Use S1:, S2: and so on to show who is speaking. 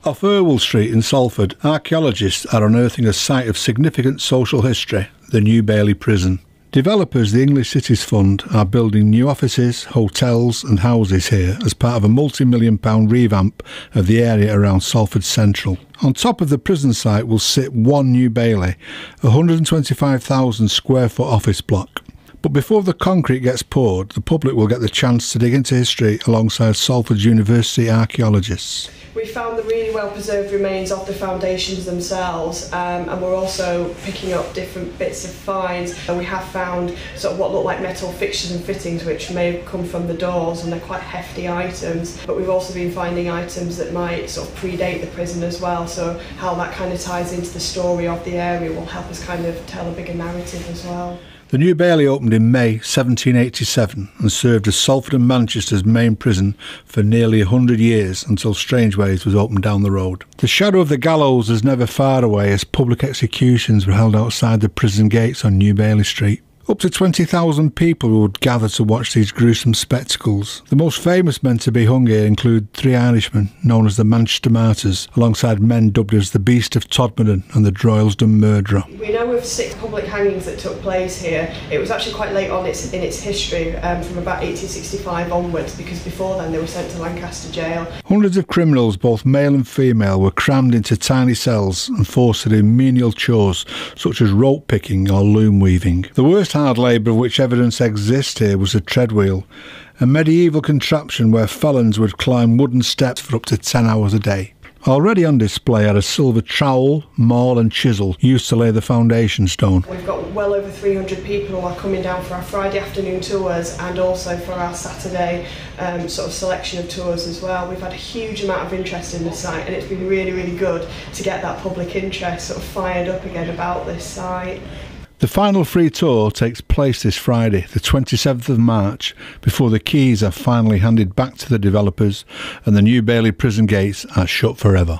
S1: Off Irwell Street in Salford, archaeologists are unearthing a site of significant social history, the New Bailey Prison. Developers, the English Cities Fund, are building new offices, hotels and houses here as part of a multi-million-pound revamp of the area around Salford Central. On top of the prison site will sit one New Bailey, a 125,000 square foot office block. But before the concrete gets poured, the public will get the chance to dig into history alongside Salford University archaeologists.
S2: We found the really well preserved remains of the foundations themselves, and we're also picking up different bits of finds. And we have found sort of what look like metal fixtures and fittings which may have come from the doors, and they're quite hefty items. But we've also been finding items that might sort of predate the prison as well, so how that kind of ties into the story of the area will help us kind of tell a bigger narrative as well.
S1: The New Bailey opened in May 1787 and served as Salford and Manchester's main prison for nearly 100 years until Strangeways was opened down the road. The shadow of the gallows is never far away as public executions were held outside the prison gates on New Bailey Street. Up to 20,000 people would gather to watch these gruesome spectacles. The most famous men to be hung here include three Irishmen known as the Manchester Martyrs, alongside men dubbed as the Beast of Todmorden and the Droylsden Murderer.
S2: We know of 6 public hangings that took place here. It was actually quite late on in its history, from about 1865 onwards, because before then they were sent to Lancaster Jail.
S1: Hundreds of criminals, both male and female, were crammed into tiny cells and forced to do menial chores such as rope picking or loom weaving. The worst hard labour of which evidence exists here was a treadwheel, a medieval contraption where felons would climb wooden steps for up to 10 hours a day. Already on display are a silver trowel, maul and chisel used to lay the foundation stone.
S2: We've got well over 300 people who are coming down for our Friday afternoon tours and also for our Saturday sort of selection of tours as well. We've had a huge amount of interest in the site, and it's been really, really good to get that public interest sort of fired up again about this site.
S1: The final free tour takes place this Friday, the 27th of March, before the keys are finally handed back to the developers and the New Bailey prison gates are shut forever.